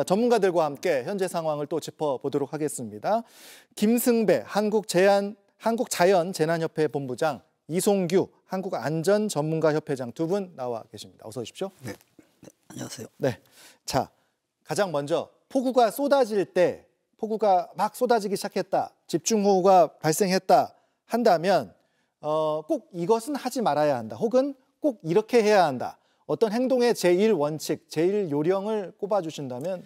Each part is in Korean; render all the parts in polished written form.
전문가들과 함께 현재 상황을 또 짚어보도록 하겠습니다. 김승배 한국자연재난협회 본부장, 이송규 한국안전전문가협회장 두 분 나와 계십니다. 어서 오십시오. 네. 안녕하세요. 네. 자, 가장 먼저 폭우가 쏟아질 때, 폭우가 막 쏟아지기 시작했다, 집중호우가 발생했다 한다면 꼭 이것은 하지 말아야 한다, 혹은 꼭 이렇게 해야 한다, 어떤 행동의 제1원칙, 제1요령을 꼽아주신다면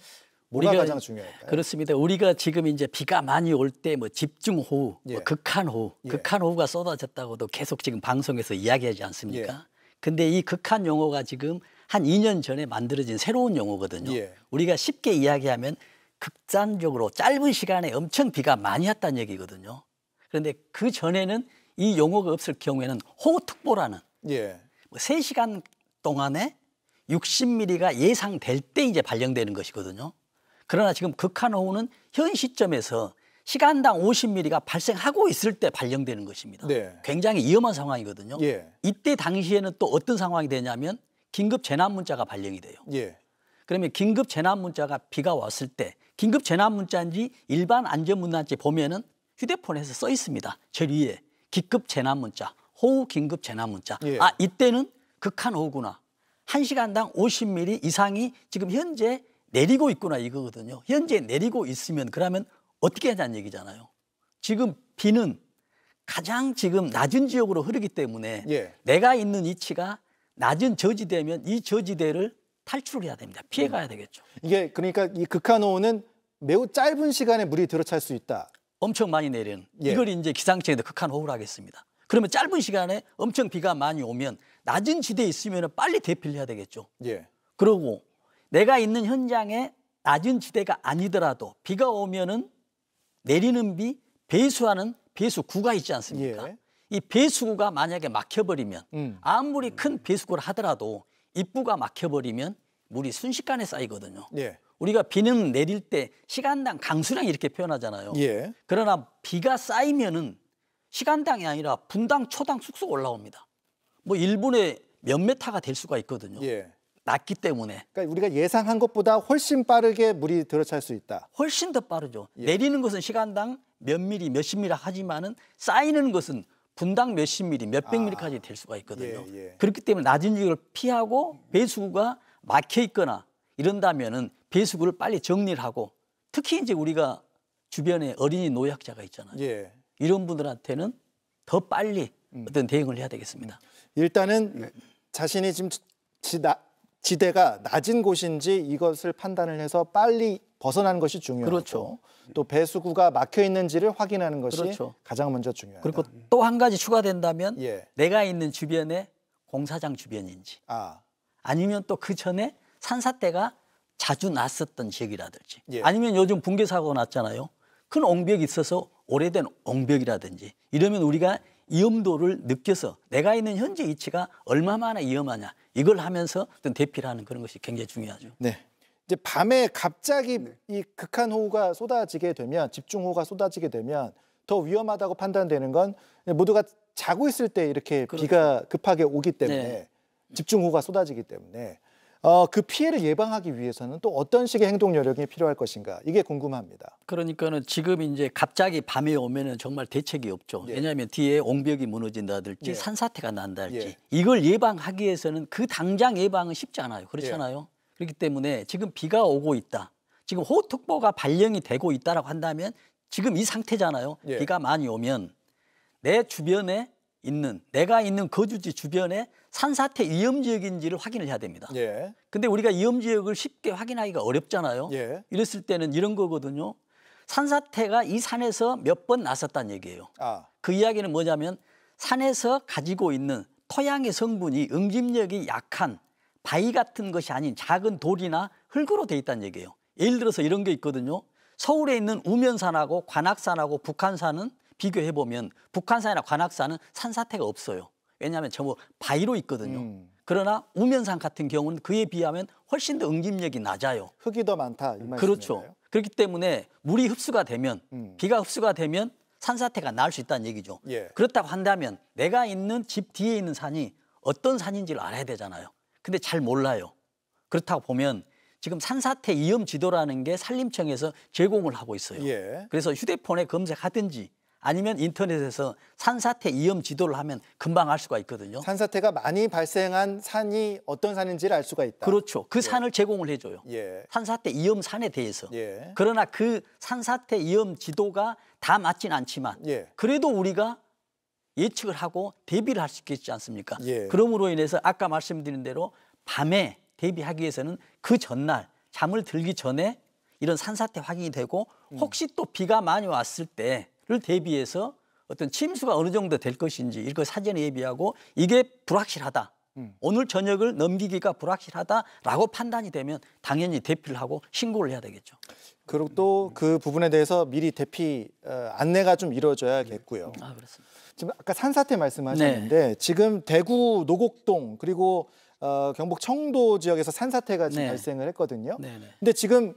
뭐가 가장 중요할까요? 그렇습니다. 우리가 지금 이제 비가 많이 올 때 뭐 집중호우, 예. 뭐 극한호우, 예. 극한호우가 쏟아졌다고도 계속 지금 방송에서 이야기하지 않습니까? 예. 근데 이 극한 용어가 지금 한 2년 전에 만들어진 새로운 용어거든요. 예. 우리가 쉽게 이야기하면 극단적으로 짧은 시간에 엄청 비가 많이 왔다는 얘기거든요. 그런데 그 전에는 이 용어가 없을 경우에는 호우특보라는 예. 뭐 3시간 동안에 60mm가 예상될 때 이제 발령되는 것이거든요. 그러나 지금 극한호우는 현 시점에서 시간당 50mm가 발생하고 있을 때 발령되는 것입니다. 네. 굉장히 위험한 상황이거든요. 예. 이때 당시에는 또 어떤 상황이 되냐면 긴급 재난 문자가 발령이 돼요. 예. 그러면 긴급 재난 문자가 비가 왔을 때 긴급 재난 문자인지 일반 안전 문자인지 보면은 휴대폰에서 써 있습니다. 저 위에 긴급 재난 문자, 호우 긴급 재난 문자. 예. 아, 이때는 극한호우구나. 1시간당 50mm 이상이 지금 현재 내리고 있구나 이거거든요. 현재 내리고 있으면 그러면 어떻게 하자는 얘기잖아요. 지금 비는 가장 지금 낮은 지역으로 흐르기 때문에 예. 내가 있는 위치가 낮은 저지대면 이 저지대를 탈출을 해야 됩니다. 피해 가야 되겠죠. 이게 그러니까 이 극한호우는 매우 짧은 시간에 물이 들어찰 수 있다. 엄청 많이 내리는. 예. 이걸 이제 기상청에서 극한호우를 하겠습니다. 그러면 짧은 시간에 엄청 비가 많이 오면 낮은 지대에 있으면 빨리 대피를 해야 되겠죠. 예. 그러고 내가 있는 현장에 낮은 지대가 아니더라도 비가 오면은 내리는 비 배수하는 배수구가 있지 않습니까? 예. 이 배수구가 만약에 막혀버리면 아무리 큰 배수구를 하더라도 입구가 막혀버리면 물이 순식간에 쌓이거든요. 예. 우리가 비는 내릴 때 시간당 강수량 이렇게 표현하잖아요. 예. 그러나 비가 쌓이면은 시간당이 아니라 분당, 초당 쑥쑥 올라옵니다. 뭐 1분에 몇 메타가 될 수가 있거든요. 예. 낮기 때문에. 그러니까 우리가 예상한 것보다 훨씬 빠르게 물이 들어찰 수 있다. 훨씬 더 빠르죠. 예. 내리는 것은 시간당 몇 미리, 몇십 미리 하지만은 쌓이는 것은 분당 몇십 미리, 몇백 미리까지 될 수가 있거든요. 예, 예. 그렇기 때문에 낮은 지역을 피하고 배수구가 막혀 있거나 이런다면은 배수구를 빨리 정리를 하고, 특히 이제 우리가 주변에 어린이 노약자가 있잖아요. 예. 이런 분들한테는 더 빨리 어떤 대응을 해야 되겠습니다. 일단은 자신이 지금 지대가 낮은 곳인지 이것을 판단을 해서 빨리 벗어나는 것이 중요하고, 그렇죠. 또 배수구가 막혀 있는지를 확인하는 것이 그렇죠. 가장 먼저 중요하다. 그리고 또 한 가지 추가된다면 예. 내가 있는 주변에 공사장 주변인지 아니면 또 그 전에 산사태가 자주 났었던 지역이라든지 예. 아니면 요즘 붕괴 사고가 났잖아요. 큰 옹벽이 있어서 오래된 옹벽이라든지 이러면 우리가 위험도를 느껴서 내가 있는 현재 위치가 얼마나 위험하냐 이걸 하면서 어떤 대피를 하는 그런 것이 굉장히 중요하죠. 네. 이제 밤에 갑자기 이 극한호우가 쏟아지게 되면, 집중호우가 쏟아지게 되면 더 위험하다고 판단되는 건 모두가 자고 있을 때 이렇게 그렇죠. 비가 급하게 오기 때문에, 네. 집중호우가 쏟아지기 때문에 그 피해를 예방하기 위해서는 또 어떤 식의 행동 요령이 필요할 것인가, 이게 궁금합니다. 그러니까는 지금 이제 갑자기 밤에 오면은 정말 대책이 없죠. 예. 왜냐하면 뒤에 옹벽이 무너진다든지 예. 산사태가 난다든지 예. 이걸 예방하기 위해서는 그 당장 예방은 쉽지 않아요. 그렇잖아요. 그렇기 때문에 지금 비가 오고 있다. 지금 호우특보가 발령이 되고 있다라고 한다면 지금 이 상태잖아요. 예. 비가 많이 오면 내 주변에 있는, 내가 있는 거주지 주변에 산사태 위험 지역인지를 확인을 해야 됩니다. 예. 근데 우리가 위험 지역을 쉽게 확인하기가 어렵잖아요. 예. 이랬을 때는 이런 거거든요. 산사태가 이 산에서 몇 번 났었다는 얘기예요. 그 이야기는 뭐냐면 산에서 가지고 있는 토양의 성분이 응집력이 약한 바위 같은 것이 아닌 작은 돌이나 흙으로 돼 있다는 얘기예요. 예를 들어서 이런 게 있거든요. 서울에 있는 우면산하고 관악산하고 북한산은 비교해보면 북한산이나 관악산은 산사태가 없어요. 왜냐하면 전부 바위로 있거든요. 그러나 우면산 같은 경우는 그에 비하면 훨씬 더 응집력이 낮아요. 흙이 더 많다, 이 말씀이네요. 그렇죠. 그렇기 때문에 물이 흡수가 되면, 비가 흡수가 되면 산사태가 날 수 있다는 얘기죠. 예. 그렇다고 한다면 내가 있는 집 뒤에 있는 산이 어떤 산인지를 알아야 되잖아요. 근데 잘 몰라요. 그렇다고 보면 지금 산사태 위험 지도라는 게 산림청에서 제공을 하고 있어요. 예. 그래서 휴대폰에 검색하든지 아니면 인터넷에서 산사태 위험 지도를 하면 금방 알 수가 있거든요. 산사태가 많이 발생한 산이 어떤 산인지를 알 수가 있다. 그렇죠. 그 산을 제공을 해줘요. 예. 산사태 위험산에 대해서. 예. 그러나 그 산사태 위험 지도가 다 맞진 않지만 예. 그래도 우리가 예측을 하고 대비를 할 수 있겠지 않습니까? 예. 그러므로 인해서 아까 말씀드린 대로 밤에 대비하기 위해서는 그 전날 잠을 들기 전에 이런 산사태 확인이 되고 혹시 또 비가 많이 왔을 때를 대비해서 어떤 침수가 어느 정도 될 것인지 이걸 사전에 예비하고 이게 불확실하다. 오늘 저녁을 넘기기가 불확실하다라고 판단이 되면 당연히 대피를 하고 신고를 해야 되겠죠. 그리고 또 그 부분에 대해서 미리 대피 안내가 좀 이루어져야겠고요. 아, 그렇습니다. 지금 아까 산사태 말씀하셨는데 네. 지금 대구 노곡동 그리고 경북 청도 지역에서 산사태가 지금 네. 발생을 했거든요. 네, 네. 근데 지금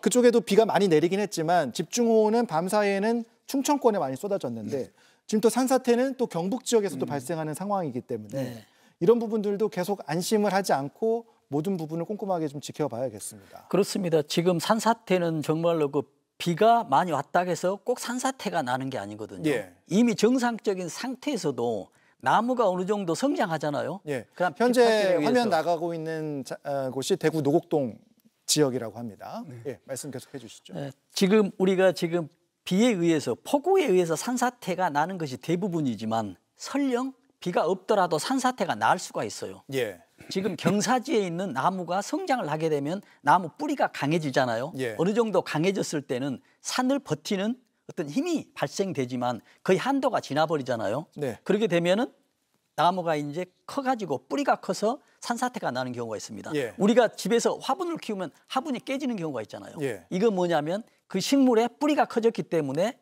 그쪽에도 비가 많이 내리긴 했지만 집중호우는 밤 사이에는 충청권에 많이 쏟아졌는데 지금 또 산사태는 또 경북 지역에서도 발생하는 상황이기 때문에 네. 이런 부분들도 계속 안심을 하지 않고 모든 부분을 꼼꼼하게 좀 지켜봐야겠습니다. 그렇습니다. 지금 산사태는 정말로 그 비가 많이 왔다 해서 꼭 산사태가 나는 게 아니거든요. 예. 이미 정상적인 상태에서도 나무가 어느 정도 성장하잖아요. 예. 그럼 현재 비타기를 위해서. 화면 나가고 있는 곳이 대구 노곡동 지역이라고 합니다. 예, 말씀 계속해 주시죠. 지금 우리가 지금 비에 의해서 폭우에 의해서 산사태가 나는 것이 대부분이지만 설령 비가 없더라도 산사태가 날 수가 있어요. 예. 지금 경사지에 있는 나무가 성장을 하게 되면 나무 뿌리가 강해지잖아요. 예. 어느 정도 강해졌을 때는 산을 버티는 어떤 힘이 발생되지만 거의 한도가 지나버리잖아요. 네. 그렇게 되면은 나무가 이제 커가지고 뿌리가 커서 산사태가 나는 경우가 있습니다. 예. 우리가 집에서 화분을 키우면 화분이 깨지는 경우가 있잖아요. 예. 이건 뭐냐면 그 식물의 뿌리가 커졌기 때문에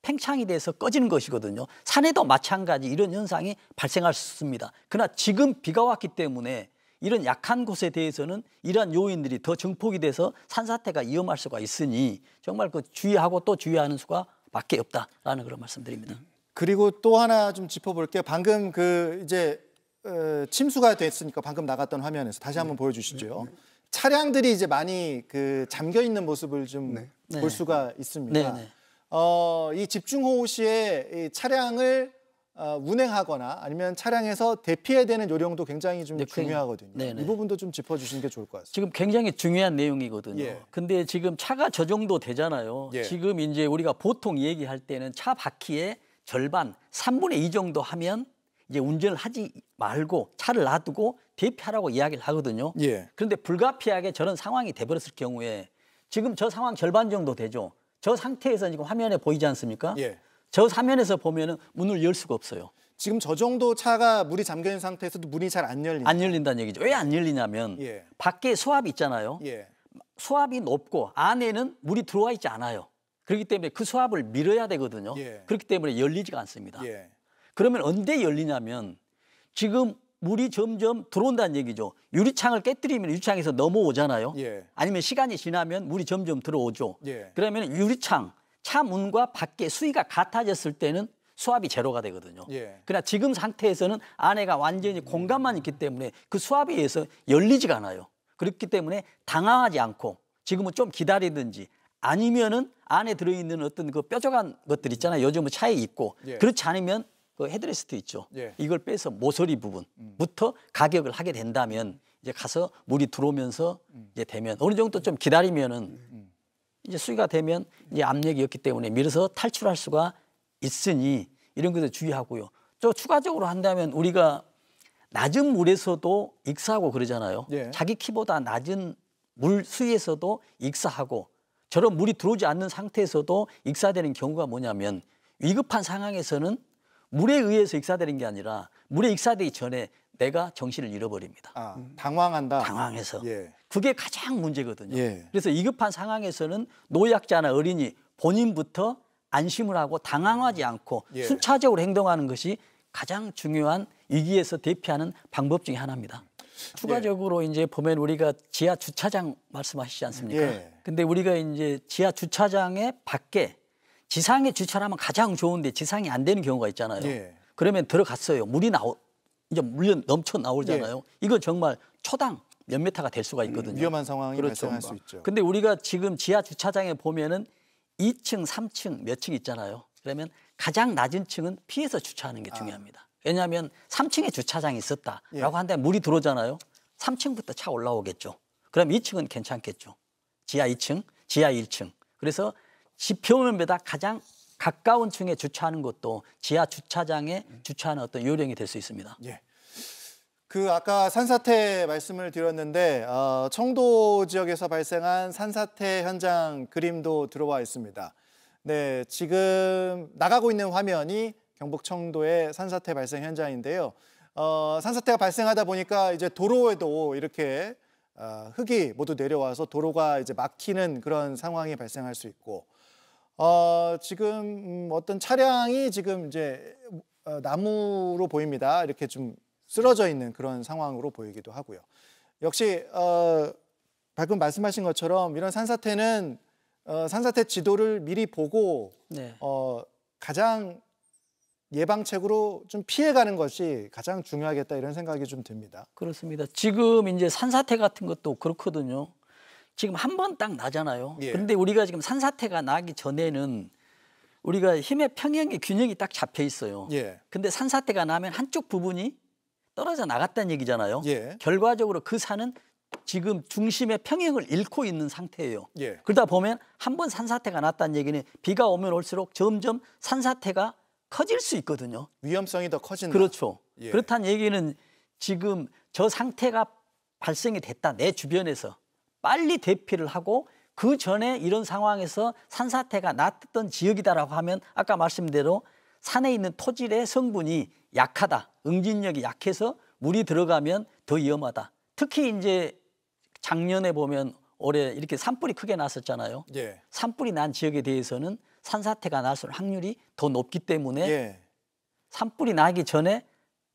팽창이 돼서 꺼지는 것이거든요. 산에도 마찬가지 이런 현상이 발생할 수 있습니다. 그러나 지금 비가 왔기 때문에 이런 약한 곳에 대해서는 이러한 요인들이 더 증폭이 돼서 산사태가 위험할 수가 있으니 정말 그 주의하고 또 주의하는 수가 밖에 없다라는 그런 말씀드립니다. 그리고 또 하나 좀 짚어볼게요. 방금 이제 침수가 됐으니까 방금 나갔던 화면에서 다시 한번 보여주시죠. 차량들이 이제 많이 잠겨 있는 모습을 좀 볼 수가 있습니다. 네. 이 집중호우 시에 이 차량을 운행하거나 아니면 차량에서 대피해야 되는 요령도 굉장히 좀 중요하거든요. 네네. 이 부분도 좀 짚어주시는 게 좋을 것 같습니다. 지금 굉장히 중요한 내용이거든요. 예. 근데 지금 차가 저 정도 되잖아요. 예. 지금 이제 우리가 보통 얘기할 때는 차 바퀴의 절반, 3분의 2 정도 하면 이제 운전을 하지 말고 차를 놔두고 대피하라고 이야기를 하거든요. 예. 그런데 불가피하게 저런 상황이 돼버렸을 경우에 지금 저 상황 절반 정도 되죠. 저 상태에서 지금 화면에 보이지 않습니까? 예. 저 화면에서 보면은 문을 열 수가 없어요. 지금 저 정도 차가 물이 잠겨 있는 상태에서도 문이 잘 안 열립니다. 안 열린다는 얘기죠. 왜 안 열리냐면 예. 밖에 수압이 있잖아요. 예. 수압이 높고 안에는 물이 들어와 있지 않아요. 그렇기 때문에 그 수압을 밀어야 되거든요. 예. 그렇기 때문에 열리지가 않습니다. 예. 그러면 언제 열리냐면 지금 물이 점점 들어온다는 얘기죠. 유리창을 깨뜨리면 유리창에서 넘어오잖아요. 예. 아니면 시간이 지나면 물이 점점 들어오죠. 예. 그러면 유리창, 차 문과 밖에 수위가 같아졌을 때는 수압이 제로가 되거든요. 예. 그러나 지금 상태에서는 안에가 완전히 공간만 있기 때문에 그 수압에 의해서 열리지가 않아요. 그렇기 때문에 당황하지 않고 지금은 좀 기다리든지 아니면은 안에 들어있는 어떤 그 뾰족한 것들 있잖아요. 요즘은 차에 있고 예. 그렇지 않으면 그 헤드레스트 있죠. 예. 이걸 빼서 모서리 부분부터 가격을 하게 된다면 이제 가서 물이 들어오면서 이제 되면 어느 정도 좀 기다리면은 이제 수위가 되면 이제 압력이 없기 때문에 밀어서 탈출할 수가 있으니 이런 것을 주의하고요. 또 추가적으로 한다면 우리가 낮은 물에서도 익사하고 그러잖아요. 예. 자기 키보다 낮은 물 수위에서도 익사하고 저런 물이 들어오지 않는 상태에서도 익사되는 경우가 뭐냐면 위급한 상황에서는 물에 의해서 익사되는 게 아니라 물에 익사되기 전에 내가 정신을 잃어버립니다. 아, 당황한다. 당황해서. 예. 그게 가장 문제거든요. 예. 그래서 위급한 상황에서는 노약자나 어린이 본인부터 안심을 하고 당황하지 않고 예. 순차적으로 행동하는 것이 가장 중요한 위기에서 대피하는 방법 중에 하나입니다. 추가적으로 이제 보면 우리가 지하 주차장 말씀하시지 않습니까? 예. 근데 우리가 이제 지하 주차장의 밖에 지상에 주차를 하면 가장 좋은데 지상이 안 되는 경우가 있잖아요. 예. 그러면 들어갔어요. 물이 이제 물이 넘쳐 나오잖아요. 이거 정말 초당 몇 메타가 될 수가 있거든요. 위험한 상황이 그렇죠. 발생할 수 있죠. 근데 우리가 지금 지하 주차장에 보면은 2층, 3층 몇 층 있잖아요. 그러면 가장 낮은 층은 피해서 주차하는 게 중요합니다. 왜냐하면 3층에 주차장이 있었다라고 한다면 물이 들어오잖아요. 3층부터 차 올라오겠죠. 그럼 2층은 괜찮겠죠. 지하 2층, 지하 1층. 그래서 집 표면보다 가장 가까운 층에 주차하는 것도 지하 주차장에 주차하는 어떤 요령이 될 수 있습니다. 예. 그 아까 산사태 말씀을 드렸는데 청도 지역에서 발생한 산사태 현장 그림도 들어와 있습니다. 네, 지금 나가고 있는 화면이 경북 청도의 산사태 발생 현장인데요. 산사태가 발생하다 보니까 이제 도로에도 이렇게 흙이 모두 내려와서 도로가 이제 막히는 그런 상황이 발생할 수 있고, 지금 어떤 차량이 지금 이제 나무로 보입니다. 이렇게 좀 쓰러져 있는 그런 상황으로 보이기도 하고요. 역시 방금 말씀하신 것처럼 이런 산사태는 산사태 지도를 미리 보고 네. 가장 예방책으로 좀 피해가는 것이 가장 중요하겠다 이런 생각이 좀 듭니다. 그렇습니다. 지금 이제 산사태 같은 것도 그렇거든요. 지금 한 번 딱 나잖아요. 예. 그런데 우리가 지금 산사태가 나기 전에는 우리가 힘의 평형의 균형이 딱 잡혀 있어요. 예. 근데 산사태가 나면 한쪽 부분이 떨어져 나갔다는 얘기잖아요. 예. 결과적으로 그 산은 지금 중심의 평형을 잃고 있는 상태예요. 예. 그러다 보면 한 번 산사태가 났다는 얘기는 비가 오면 올수록 점점 산사태가 커질 수 있거든요. 위험성이 더 커진다. 그렇죠. 예. 그렇다는 얘기는 지금 저 상태가 발생이 됐다. 내 주변에서 빨리 대피를 하고 그 전에 이런 상황에서 산사태가 났던 지역이다라고 하면 아까 말씀대로 산에 있는 토질의 성분이 약하다. 응집력이 약해서 물이 들어가면 더 위험하다. 특히 이제 작년에 보면 올해 이렇게 산불이 크게 났었잖아요. 예. 산불이 난 지역에 대해서는 산사태가 날 확률이 더 높기 때문에 예. 산불이 나기 전에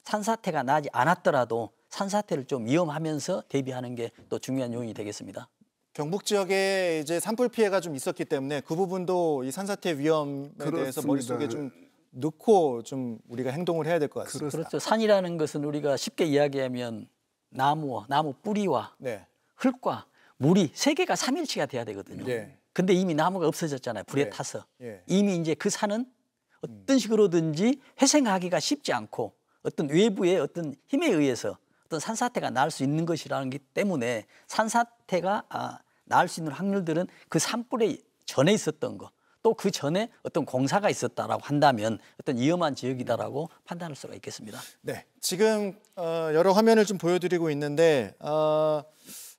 산사태가 나지 않았더라도 산사태를 좀 위험하면서 대비하는 게 또 중요한 요인이 되겠습니다. 경북 지역에 이제 산불 피해가 좀 있었기 때문에 그 부분도 이 산사태 위험에 그렇습니다. 대해서 머릿속에 좀 넣고 좀 우리가 행동을 해야 될 것 같습니다. 그렇죠. 산이라는 것은 우리가 쉽게 이야기하면 나무 뿌리와 네. 흙과 물이 세 개가 삼일치가 돼야 되거든요. 예. 근데 이미 나무가 없어졌잖아요. 불에 예. 타서. 예. 이미 이제 그 산은 어떤 식으로든지 회생하기가 쉽지 않고 어떤 외부의 어떤 힘에 의해서 어떤 산사태가 날 수 있는 것이라는 게 때문에 산사태가 날 수 있는 확률들은 그 산불에 전에 있었던 거, 또 그 전에 어떤 공사가 있었다라고 한다면 어떤 위험한 지역이다라고 판단할 수가 있겠습니다. 네, 지금 여러 화면을 좀 보여드리고 있는데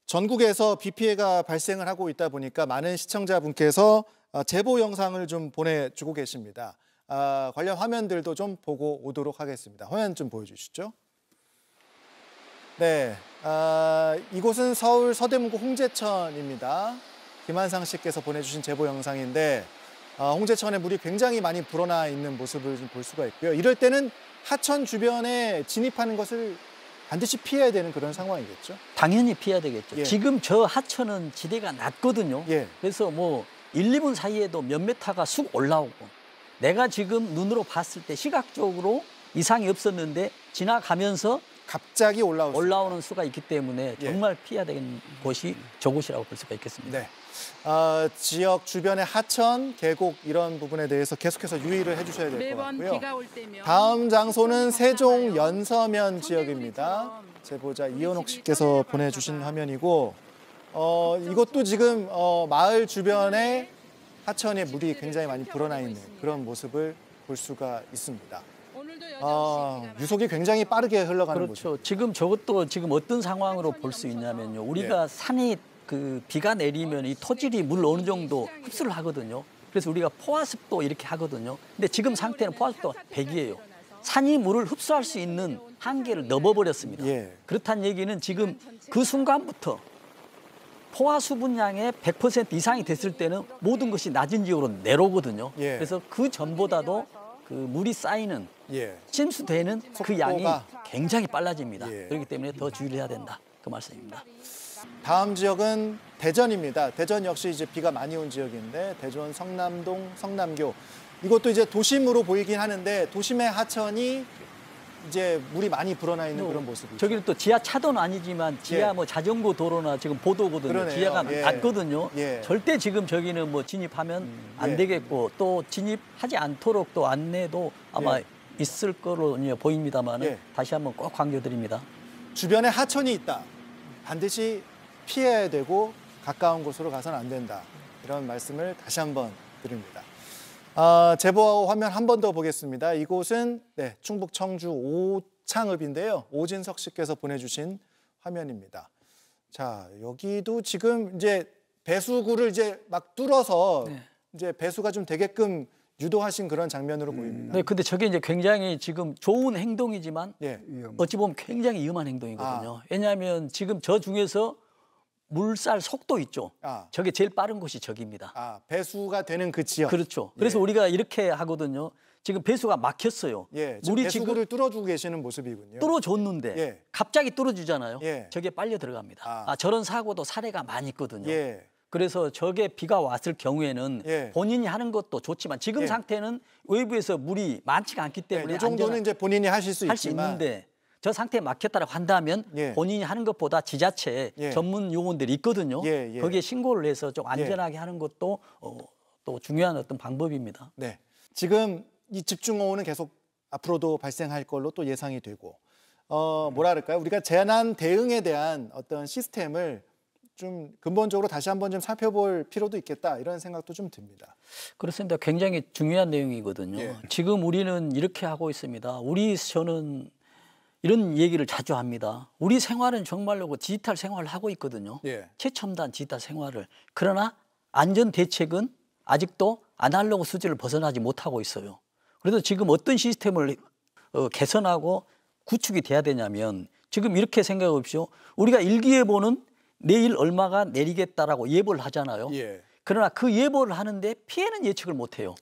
전국에서 비 피해가 발생을 하고 있다 보니까 많은 시청자분께서 제보 영상을 좀 보내주고 계십니다. 관련 화면들도 좀 보고 오도록 하겠습니다. 화면 좀 보여주시죠. 네, 이곳은 서울 서대문구 홍제천입니다. 김한상 씨께서 보내주신 제보 영상인데 홍제천에 물이 굉장히 많이 불어나 있는 모습을 좀 볼 수가 있고요. 이럴 때는 하천 주변에 진입하는 것을 반드시 피해야 되는 그런 상황이겠죠? 당연히 피해야 되겠죠. 예. 지금 저 하천은 지대가 낮거든요. 예. 그래서 뭐 1, 2분 사이에도 몇 메타가 쑥 올라오고 내가 지금 눈으로 봤을 때 시각적으로 이상이 없었는데 지나가면서 갑자기 올라오는 수가 있기 때문에 예. 정말 피해야 되는 곳이 저곳이라고 볼 수가 있겠습니다. 네. 지역 주변의 하천, 계곡 이런 부분에 대해서 계속해서 유의를 해주셔야 될 것 같고요. 비가 올 때면 다음 장소는 세종 연서면 지역입니다. 제보자 이현옥 씨께서 보내주신 화면이고 이것도 지금 마을 주변에 하천에 물이 굉장히 많이 불어나 있는 그런 모습을 볼 수가 있습니다. 유속이 굉장히 빠르게 흘러가는 그렇죠. 모습. 지금 저것도 지금 어떤 상황으로 볼 수 있냐면요. 우리가 산이 비가 내리면 이 토질이 물 어느 정도 흡수를 하거든요. 그래서 우리가 포화습도 이렇게 하거든요. 근데 지금 상태는 포화습도 100이에요. 산이 물을 흡수할 수 있는 한계를 넘어버렸습니다. 예. 그렇다는 얘기는 지금 그 순간부터 포화 수분량의 100% 이상이 됐을 때는 모든 것이 낮은 지역으로 내려오거든요. 예. 그래서 그 전보다도 그 물이 쌓이는 예. 침수되는 그 양이 굉장히 빨라집니다. 예. 그렇기 때문에 더 주의를 해야 된다. 그 말씀입니다. 다음 지역은 대전입니다. 대전 역시 이제 비가 많이 온 지역인데 대전 성남동, 성남교 이것도 이제 도심으로 보이긴 하는데 도심의 하천이 이제 물이 많이 불어나 있는 그런 모습이죠. 저기는 또 지하 차도는 아니지만 지하 예. 뭐 자전거 도로나 지금 보도거든요. 그러네요. 지하가 예. 낮거든요. 예. 절대 지금 저기는 뭐 진입하면 안 예. 되겠고 또 진입하지 않도록 또 안내도 아마 예. 있을 거로 보입니다만 예. 다시 한번 꼭 강조드립니다. 주변에 하천이 있다. 반드시 피해야 되고 가까운 곳으로 가서는 안 된다. 이런 말씀을 다시 한번 드립니다. 제보 화면 한 번 더 보겠습니다. 이곳은 충북 청주 오창읍인데요. 오진석 씨께서 보내주신 화면입니다. 자, 여기도 지금 이제 배수구를 이제 막 뚫어서 이제 배수가 좀 되게끔 유도하신 그런 장면으로 보입니다. 네, 근데 저게 이제 굉장히 지금 좋은 행동이지만 어찌 보면 굉장히 위험한 행동이거든요. 왜냐하면 지금 저 중에서 물살 속도 있죠. 저게 제일 빠른 곳이 저기입니다. 배수가 되는 그 지역. 그렇죠. 그래서 우리가 이렇게 하거든요. 지금 배수가 막혔어요. 물이 배수구를 뚫어주고 계시는 모습이군요. 뚫어줬는데 갑자기 뚫어주잖아요. 저게 빨려 들어갑니다. 저런 사고도 사례가 많이 있거든요. 그래서 저게 비가 왔을 경우에는 본인이 하는 것도 좋지만 지금 상태는 외부에서 물이 많지가 않기 때문에 이 정도는 이제 본인이 하실 수 있는데 저 상태에 막혔다고 한다면 본인이 하는 것보다 지자체 전문 요원들이 있거든요. 거기에 신고를 해서 좀 안전하게 하는 것도 또 중요한 어떤 방법입니다. 네, 지금 이 집중호우는 계속 앞으로도 발생할 걸로 또 예상이 되고 뭐라 그럴까요? 우리가 재난 대응에 대한 어떤 시스템을 좀 근본적으로 다시 한번 좀 살펴볼 필요도 있겠다 이런 생각도 좀 듭니다. 그렇습니다. 굉장히 중요한 내용이거든요. 지금 우리는 이렇게 하고 있습니다. 저는 이런 얘기를 자주 합니다. 우리 생활은 정말로 디지털 생활을 하고 있거든요. 최첨단 디지털 생활을. 그러나 안전 대책은 아직도 아날로그 수준을 벗어나지 못하고 있어요. 그래서 지금 어떤 시스템을 개선하고 구축이 돼야 되냐면 지금 이렇게 생각해 보십시오. 우리가 일기예보는 내일 얼마가 내리겠다라고 예보를 하잖아요. 그러나 그 예보를 하는데 피해는 예측을 못해요.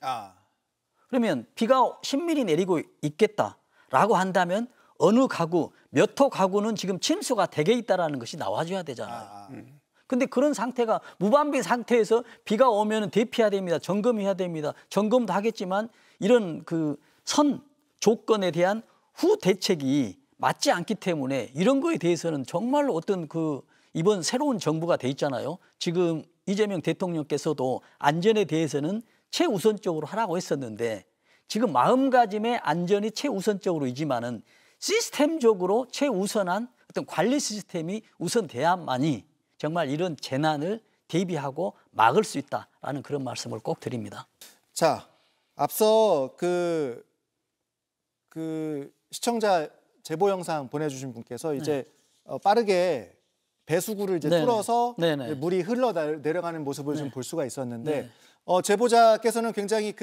그러면 비가 10mm 내리고 있겠다라고 한다면 어느 가구, 몇 호 가구는 지금 침수가 되게 있다라는 것이 나와줘야 되잖아요. 근데 그런 상태가 무방비 상태에서 비가 오면 대피해야 됩니다. 점검해야 됩니다. 점검도 하겠지만 이런 그 선 조건에 대한 후 대책이 맞지 않기 때문에 이런 거에 대해서는 정말로 어떤 이번 새로운 정부가 돼 있잖아요. 지금 이재명 대통령께서도 안전에 대해서는 최우선적으로 하라고 했었는데 지금 마음가짐의 안전이 최우선적으로이지만은 시스템적으로 최우선한 어떤 관리 시스템이 우선돼야만이 정말 이런 재난을 대비하고 막을 수 있다라는 그런 말씀을 꼭 드립니다. 자, 앞서 그 시청자 제보 영상 보내주신 분께서 이제 빠르게 배수구를 이제 뚫어서 물이 흘러 내려가는 모습을 좀 볼 수가 있었는데 제보자께서는 굉장히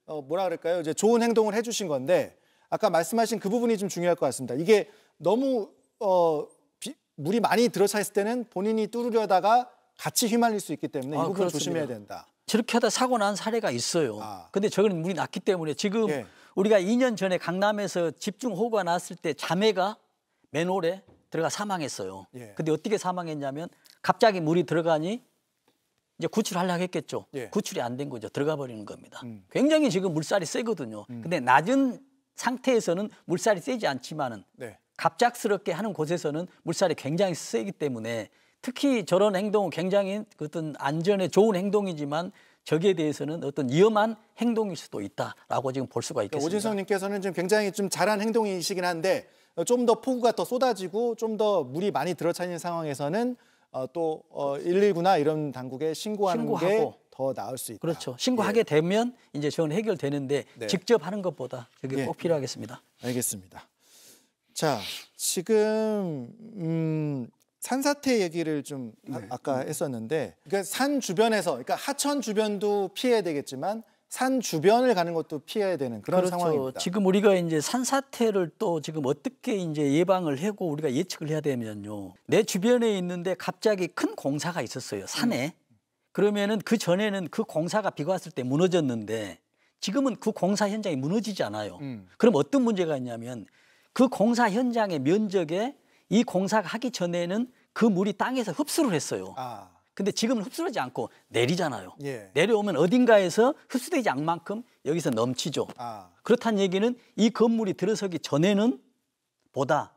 뭐라 그럴까요? 이제 좋은 행동을 해주신 건데. 아까 말씀하신 그 부분이 좀 중요할 것 같습니다. 이게 너무 물이 많이 들어차 있을 때는 본인이 뚫으려다가 같이 휘말릴 수 있기 때문에 이 부분 그렇습니다. 조심해야 된다. 저렇게 하다 사고 난 사례가 있어요. 근데 저건 물이 났기 때문에 지금 우리가 2년 전에 강남에서 집중호우가 났을 때 자매가 맨홀에 들어가 사망했어요. 근데 어떻게 사망했냐면 갑자기 물이 들어가니 이제 구출하려고 했겠죠. 구출이 안 된 거죠. 들어가 버리는 겁니다. 굉장히 지금 물살이 세거든요. 근데 낮은 상태에서는 물살이 세지 않지만은 갑작스럽게 하는 곳에서는 물살이 굉장히 세기 때문에 특히 저런 행동은 굉장히 어떤 안전에 좋은 행동이지만 저기에 대해서는 어떤 위험한 행동일 수도 있다라고 지금 볼 수가 있겠습니다. 오진성님께서는 좀 굉장히 좀 잘한 행동이시긴 한데 좀 더 폭우가 더 쏟아지고 좀 더 물이 많이 들어차 있는 상황에서는 또 119나 이런 당국에 신고하는 게 더 나을 수 있다. 그렇죠. 신고하게 되면 이제 저는 해결되는데 직접 하는 것보다 그게 꼭 필요하겠습니다. 알겠습니다. 자, 지금 산사태 얘기를 좀 아까 했었는데 그러니까 산 주변에서 그러니까 하천 주변도 피해야 되겠지만 산 주변을 가는 것도 피해야 되는 그런 상황입니다. 지금 우리가 이제 산사태를 또 지금 어떻게 이제 예방을 하고 우리가 예측을 해야 되면요. 내 주변에 있는데 갑자기 큰 공사가 있었어요. 산에. 그러면은 그 전에는 그 공사가 비가 왔을 때 무너졌는데 지금은 그 공사 현장이 무너지지 않아요. 그럼 어떤 문제가 있냐면 그 공사 현장의 면적에 이 공사가 하기 전에는 그 물이 땅에서 흡수를 했어요. 근데 지금은 흡수하지 않고 내리잖아요. 내려오면 어딘가에서 흡수되지 않을 만큼 여기서 넘치죠. 그렇다는 얘기는 이 건물이 들어서기 전에는 보다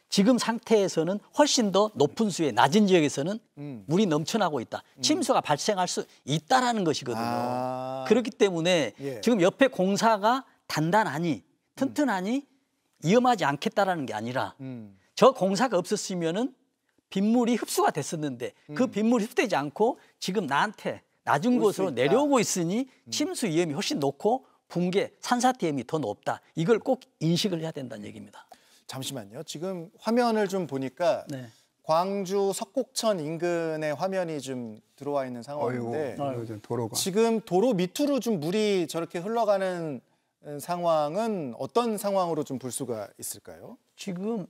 지금 상태에서는 훨씬 더 높은 수에 낮은 지역에서는 물이 넘쳐나고 있다. 침수가 발생할 수 있다라는 것이거든요. 그렇기 때문에 예. 지금 옆에 공사가 단단하니 튼튼하니 위험하지 않겠다라는 게 아니라 저 공사가 없었으면은 빗물이 흡수가 됐었는데 그 빗물이 흡수되지 않고 지금 나한테 낮은 곳으로 내려오고 있으니 침수 위험이 훨씬 높고 붕괴, 산사태 위험이 더 높다. 이걸 꼭 인식을 해야 된다는 얘기입니다. 잠시만요. 지금 화면을 좀 보니까 네. 광주 석곡천 인근의 화면이 좀 들어와 있는 상황인데 도로가. 지금 도로 밑으로 좀 물이 저렇게 흘러가는 상황은 어떤 상황으로 좀 볼 수가 있을까요? 지금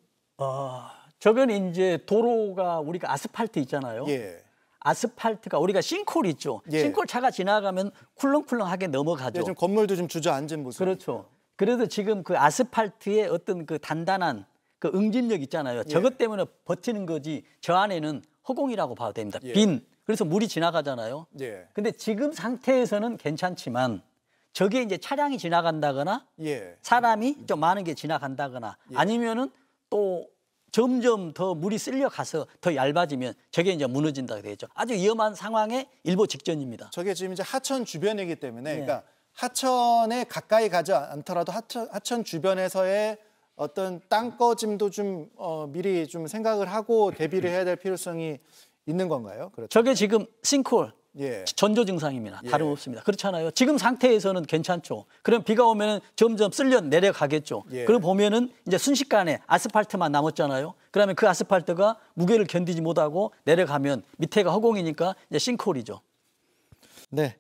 저건 이제 도로가 우리가 아스팔트 있잖아요. 예. 아스팔트가 우리가 싱크홀 있죠. 예. 싱크홀 차가 지나가면 쿨렁쿨렁하게 넘어가죠. 예, 좀 건물도 좀 주저앉은 모습. 그렇죠. 그래서 지금 그 아스팔트의 어떤 그 단단한 그 응집력 있잖아요. 예. 저것 때문에 버티는 거지 저 안에는 허공이라고 봐도 됩니다. 예. 빈. 그래서 물이 지나가잖아요. 예. 근데 지금 상태에서는 괜찮지만 저게 이제 차량이 지나간다거나 예. 사람이 좀 많은 게 지나간다거나 예. 아니면은 또 점점 더 물이 쓸려가서 더 얇아지면 저게 이제 무너진다고 되겠죠. 아주 위험한 상황에 일보 직전입니다. 저게 지금 이제 하천 주변이기 때문에 네. 그러니까 하천에 가까이 가지 않더라도 하천 주변에서의 어떤 땅꺼짐도 좀 미리 좀 생각을 하고 대비를 해야 될 필요성이 있는 건가요? 그렇죠. 저게 지금 싱크홀 예. 전조 증상입니다. 예. 다름없습니다. 그렇잖아요. 지금 상태에서는 괜찮죠. 그럼 비가 오면 점점 쓸려 내려가겠죠. 예. 그럼 보면은 이제 순식간에 아스팔트만 남았잖아요. 그러면 그 아스팔트가 무게를 견디지 못하고 내려가면 밑에가 허공이니까 이제 싱크홀이죠. 네.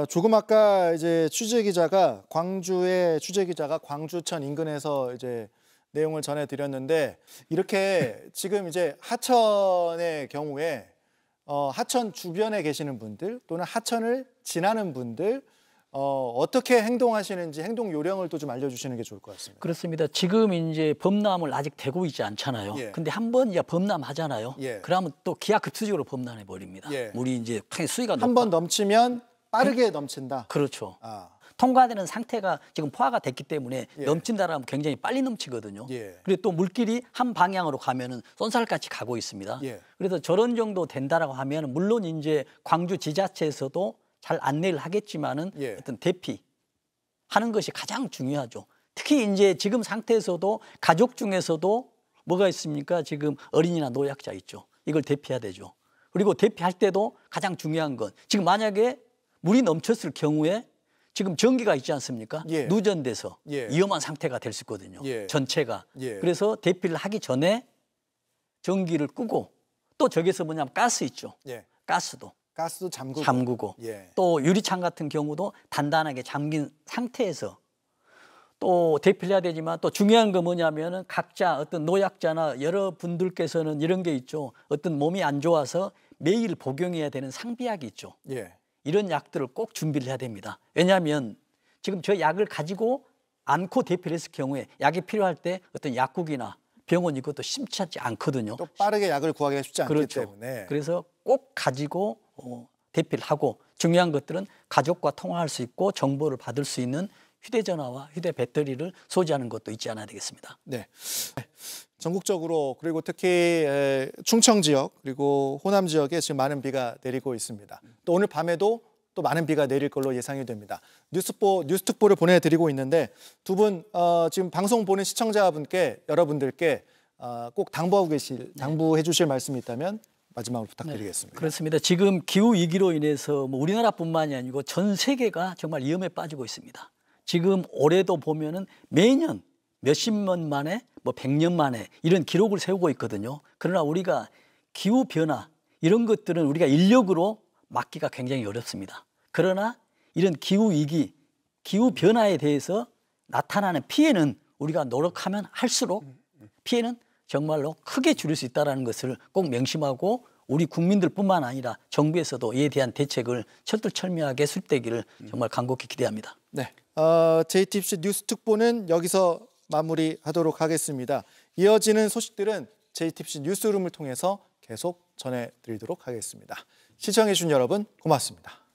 조금 아까 이제 광주의 취재 기자가 광주천 인근에서 이제 내용을 전해드렸는데 이렇게 지금 이제 하천의 경우에 하천 주변에 계시는 분들 또는 하천을 지나는 분들 어떻게 행동하시는지 행동 요령을 또 좀 알려주시는 게 좋을 것 같습니다. 그렇습니다. 지금 이제 범람을 아직 되고 있지 않잖아요. 예. 근데 한번 이제 범람하잖아요. 예. 그러면 또 기하급수적으로 범람해 버립니다. 예. 물이 이제 수위가 한 번 넘치면 빠르게 넘친다. 그렇죠. 아. 통과되는 상태가 지금 포화가 됐기 때문에 예. 넘친다라면 굉장히 빨리 넘치거든요. 예. 그리고 또 물길이 한 방향으로 가면은 쏜살같이 가고 있습니다. 예. 그래서 저런 정도 된다라고 하면 물론 이제 광주 지자체에서도 잘 안내를 하겠지만은 예. 어떤 대피하는 것이 가장 중요하죠. 특히 이제 지금 상태에서도 가족 중에서도 뭐가 있습니까? 지금 어린이나 노약자 있죠. 이걸 대피해야 되죠. 그리고 대피할 때도 가장 중요한 건 지금 만약에 물이 넘쳤을 경우에 지금 전기가 있지 않습니까? 예. 누전돼서 예. 위험한 상태가 될 수 있거든요. 예. 전체가. 예. 그래서 대피를 하기 전에 전기를 끄고 또 저기서 뭐냐면 가스 있죠. 예. 가스도 잠그고. 예. 또 유리창 같은 경우도 단단하게 잠긴 상태에서 또 대피를 해야 되지만 또 중요한 건 뭐냐면은 각자 어떤 노약자나 여러분들께서는 이런 게 있죠. 어떤 몸이 안 좋아서 매일 복용해야 되는 상비약이 있죠. 예. 이런 약들을 꼭 준비를 해야 됩니다. 왜냐하면 지금 저 약을 가지고 않고 대피를 했을 경우에 약이 필요할 때 어떤 약국이나 병원 이것도 심차지 않거든요. 또 빠르게 약을 구하기가 쉽지 않기 그렇죠. 때문에. 그래서 꼭 가지고 대피를 하고 중요한 것들은 가족과 통화할 수 있고 정보를 받을 수 있는 휴대전화와 휴대배터리를 소지하는 것도 잊지 않아야 되겠습니다. 네. 전국적으로 그리고 특히 충청 지역 그리고 호남 지역에 지금 많은 비가 내리고 있습니다. 또 오늘 밤에도 또 많은 비가 내릴 걸로 예상이 됩니다. 뉴스특보를 보내드리고 있는데 두 분 지금 방송 보는 시청자분께 여러분들께 꼭 당부해 주실 말씀이 있다면 마지막으로 부탁드리겠습니다. 네, 그렇습니다. 지금 기후 위기로 인해서 뭐 우리나라뿐만이 아니고 전 세계가 정말 위험에 빠지고 있습니다. 지금 올해도 보면은 매년 몇십 년 만에 뭐 100년 만에 이런 기록을 세우고 있거든요. 그러나 우리가 기후 변화 이런 것들은 우리가 인력으로 막기가 굉장히 어렵습니다. 그러나 이런 기후 위기, 기후 변화에 대해서 나타나는 피해는 우리가 노력하면 할수록 피해는 정말로 크게 줄일 수 있다는 것을 꼭 명심하고 우리 국민들뿐만 아니라 정부에서도 이에 대한 대책을 철두철미하게 수립되기를 정말 간곡히 기대합니다. 네, JTBC 뉴스특보는 여기서 마무리하도록 하겠습니다. 이어지는 소식들은 JTBC 뉴스룸을 통해서 계속 전해드리도록 하겠습니다. 시청해주신 여러분 고맙습니다.